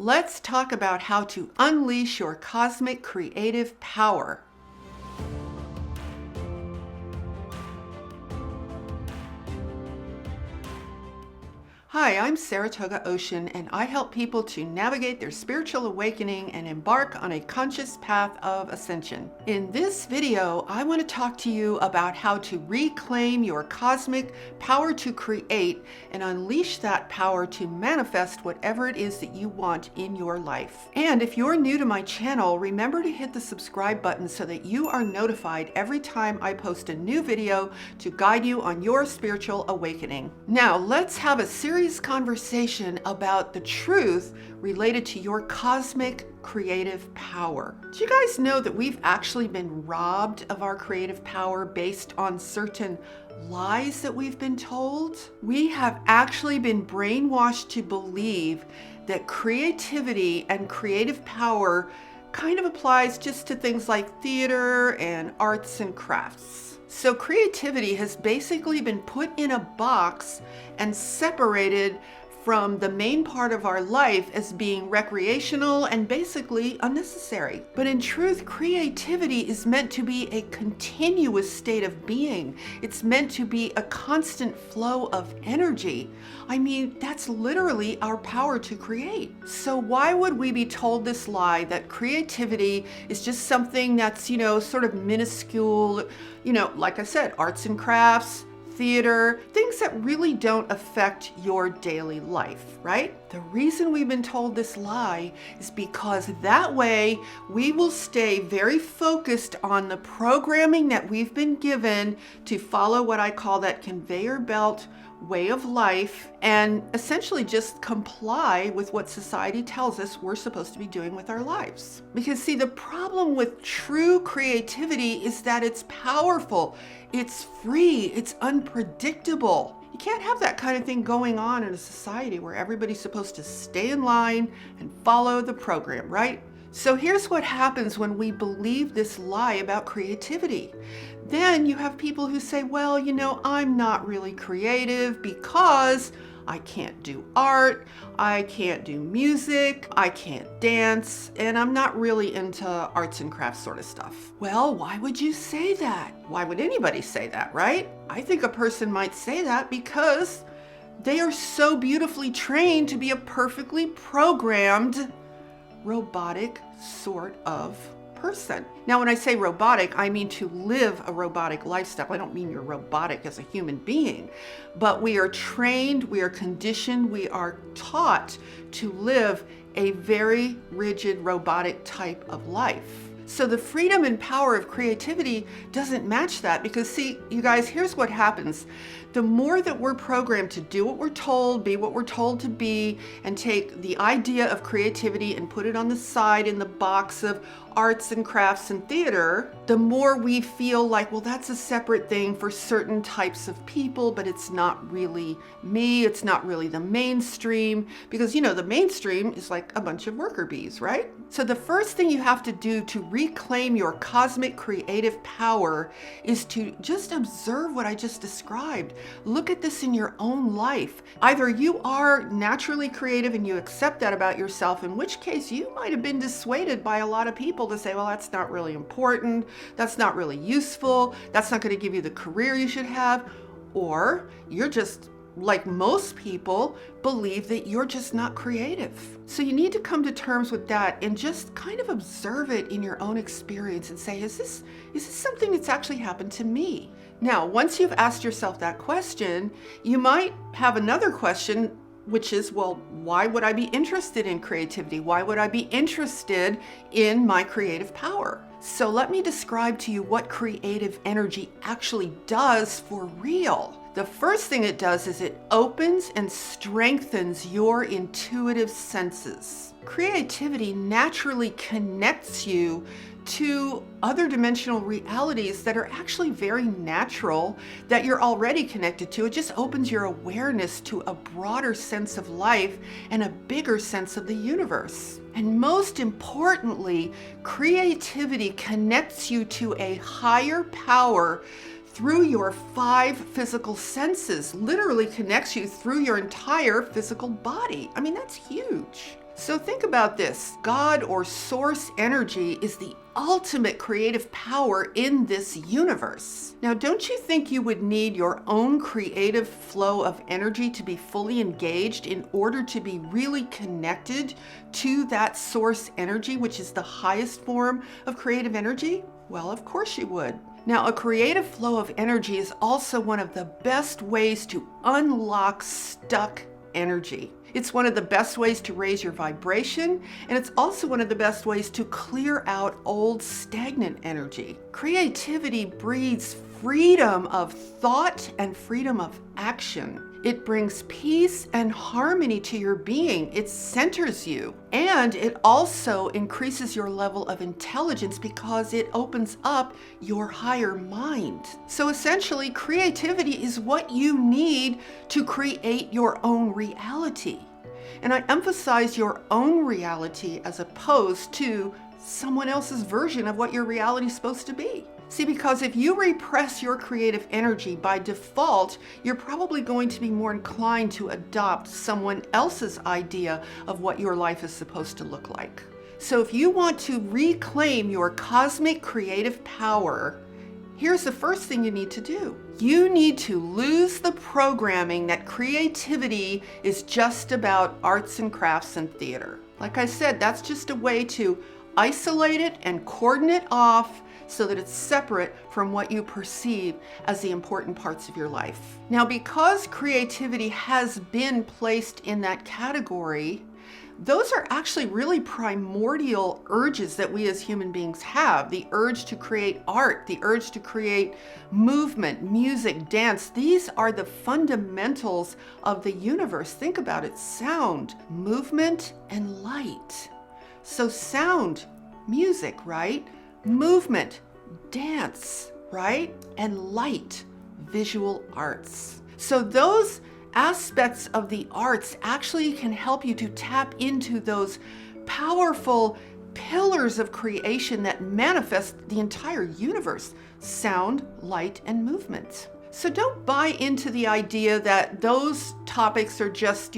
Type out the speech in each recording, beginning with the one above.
Let's talk about how to unleash your cosmic creative power. Hi, I'm Saratoga Ocean, and I help people to navigate their spiritual awakening and embark on a conscious path of ascension. In this video, I want to talk to you about how to reclaim your cosmic power to create and unleash that power to manifest whatever it is that you want in your life. And if you're new to my channel, remember to hit the subscribe button so that you are notified every time I post a new video to guide you on your spiritual awakening. Now, let's have a serious conversation about the truth related to your cosmic creative power. Do you guys know that we've actually been robbed of our creative power based on certain lies that we've been told? We have actually been brainwashed to believe that creativity and creative power kind of applies just to things like theater and arts and crafts. So creativity has basically been put in a box and separated from the main part of our life as being recreational and basically unnecessary. But in truth, creativity is meant to be a continuous state of being. It's meant to be a constant flow of energy. I mean, that's literally our power to create. So why would we be told this lie that creativity is just something that's, sort of minuscule, like I said, arts and crafts, theater, things that really don't affect your daily life, right? The reason we've been told this lie is because that way we will stay very focused on the programming that we've been given to follow what I call that conveyor belt way of life and essentially just comply with what society tells us we're supposed to be doing with our lives. Because see, the problem with true creativity is that it's powerful, it's free, it's unpredictable. You can't have that kind of thing going on in a society where everybody's supposed to stay in line and follow the program, right? So here's what happens when we believe this lie about creativity. Then you have people who say, well, I'm not really creative because I can't do art, I can't do music, I can't dance, and I'm not really into arts and crafts sort of stuff. Well, why would you say that? Why would anybody say that, right? I think a person might say that because they are so beautifully trained to be a perfectly programmed robotic sort of person. Now, when I say robotic, I mean to live a robotic lifestyle. I don't mean you're robotic as a human being, but we are trained, we are conditioned, we are taught to live a very rigid robotic type of life. So the freedom and power of creativity doesn't match that because see, you guys, here's what happens. The more that we're programmed to do what we're told, be what we're told to be, and take the idea of creativity and put it on the side in the box of arts and crafts and theater, the more we feel like, well, that's a separate thing for certain types of people, but it's not really me, it's not really the mainstream, because the mainstream is like a bunch of worker bees, right? So the first thing you have to do to reclaim your cosmic creative power is to just observe what I just described. Look at this in your own life. Either you are naturally creative and you accept that about yourself, in which case you might have been dissuaded by a lot of people to say, well, that's not really important, that's not really useful, that's not going to give you the career you should have, or you're just like most people believe that you're just not creative. So you need to come to terms with that and just kind of observe it in your own experience and say, is this something that's actually happened to me? Now, once you've asked yourself that question, you might have another question, which is, well, why would I be interested in creativity? Why would I be interested in my creative power? So let me describe to you what creative energy actually does for real. The first thing it does is it opens and strengthens your intuitive senses. Creativity naturally connects you to other dimensional realities that are actually very natural, that you're already connected to. It just opens your awareness to a broader sense of life and a bigger sense of the universe. And most importantly, creativity connects you to a higher power through your 5 physical senses, literally connects you through your entire physical body. I mean, that's huge. So think about this. God or source energy is the ultimate creative power in this universe. Now, don't you think you would need your own creative flow of energy to be fully engaged in order to be really connected to that source energy, which is the highest form of creative energy? Well, of course you would. Now, a creative flow of energy is also one of the best ways to unlock stuck energy. It's one of the best ways to raise your vibration, and it's also one of the best ways to clear out old stagnant energy. Creativity breeds freedom of thought and freedom of action. It brings peace and harmony to your being. It centers you. And it also increases your level of intelligence because it opens up your higher mind. So essentially, creativity is what you need to create your own reality. And I emphasize your own reality as opposed to someone else's version of what your reality is supposed to be. See, because if you repress your creative energy by default, you're probably going to be more inclined to adopt someone else's idea of what your life is supposed to look like. So if you want to reclaim your cosmic creative power, here's the first thing you need to do. You need to lose the programming that creativity is just about arts and crafts and theater. Like I said, that's just a way to isolate it and cordon it off so that it's separate from what you perceive as the important parts of your life. Now, because creativity has been placed in that category, those are actually really primordial urges that we as human beings have. The urge to create art, the urge to create movement, music, dance. These are the fundamentals of the universe. Think about it: sound, movement, and light. So sound, music, right? Movement, dance, right? And light, visual arts. So those aspects of the arts actually can help you to tap into those powerful pillars of creation that manifest the entire universe: sound, light, and movement. So don't buy into the idea that those topics are just,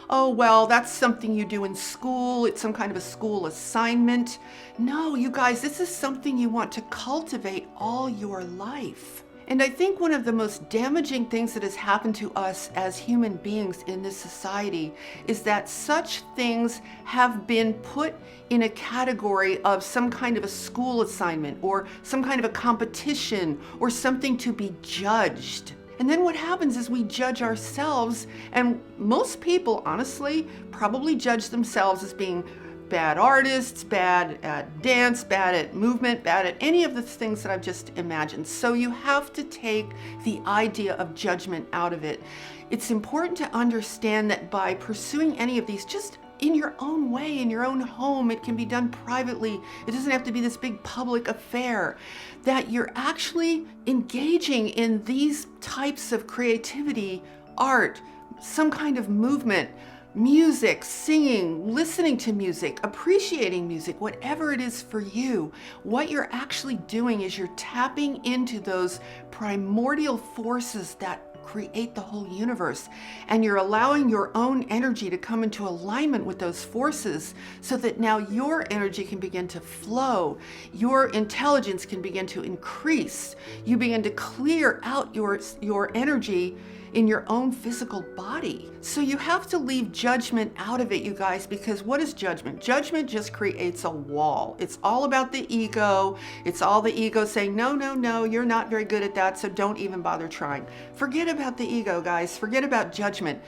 oh, well, that's something you do in school. It's some kind of a school assignment. No, you guys, this is something you want to cultivate all your life. And I think one of the most damaging things that has happened to us as human beings in this society is that such things have been put in a category of some kind of a school assignment or some kind of a competition or something to be judged. And then what happens is we judge ourselves, and most people, honestly, probably judge themselves as being bad artists, bad at dance, bad at movement, bad at any of the things that I've just imagined. So you have to take the idea of judgment out of it. It's important to understand that by pursuing any of these, just in your own way, in your own home, it can be done privately. It doesn't have to be this big public affair. That you're actually engaging in these types of creativity, art, some kind of movement, music, singing, listening to music, appreciating music, whatever it is for you. What you're actually doing is you're tapping into those primordial forces that create the whole universe, and you're allowing your own energy to come into alignment with those forces so that now your energy can begin to flow, your intelligence can begin to increase, you begin to clear out your energy in your own physical body. So you have to leave judgment out of it, you guys, because what is judgment? Judgment just creates a wall. It's all about the ego. It's all the ego saying, no, no, no, you're not very good at that, so don't even bother trying. Forget about the ego, guys. Forget about judgment.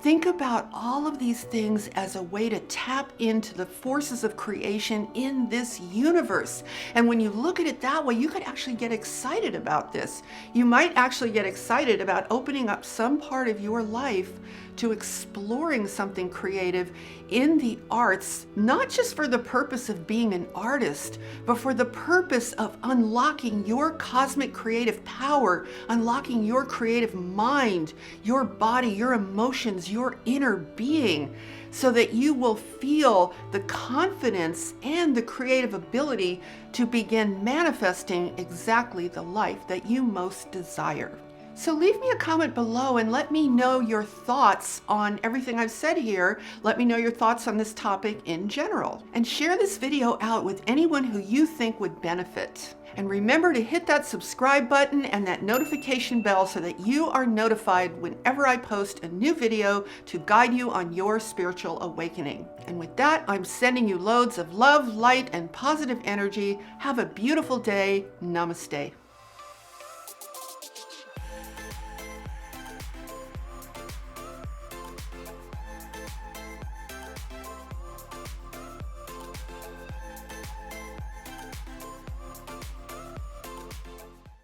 Think about all of these things as a way to tap into the forces of creation in this universe. And when you look at it that way, you could actually get excited about this. You might actually get excited about opening up some part of your life to exploring something creative in the arts, not just for the purpose of being an artist, but for the purpose of unlocking your cosmic creative power, unlocking your creative mind, your body, your emotions, your inner being, so that you will feel the confidence and the creative ability to begin manifesting exactly the life that you most desire. So leave me a comment below and let me know your thoughts on everything I've said here. Let me know your thoughts on this topic in general. And share this video out with anyone who you think would benefit. And remember to hit that subscribe button and that notification bell so that you are notified whenever I post a new video to guide you on your spiritual awakening. And with that, I'm sending you loads of love, light, and positive energy. Have a beautiful day. Namaste.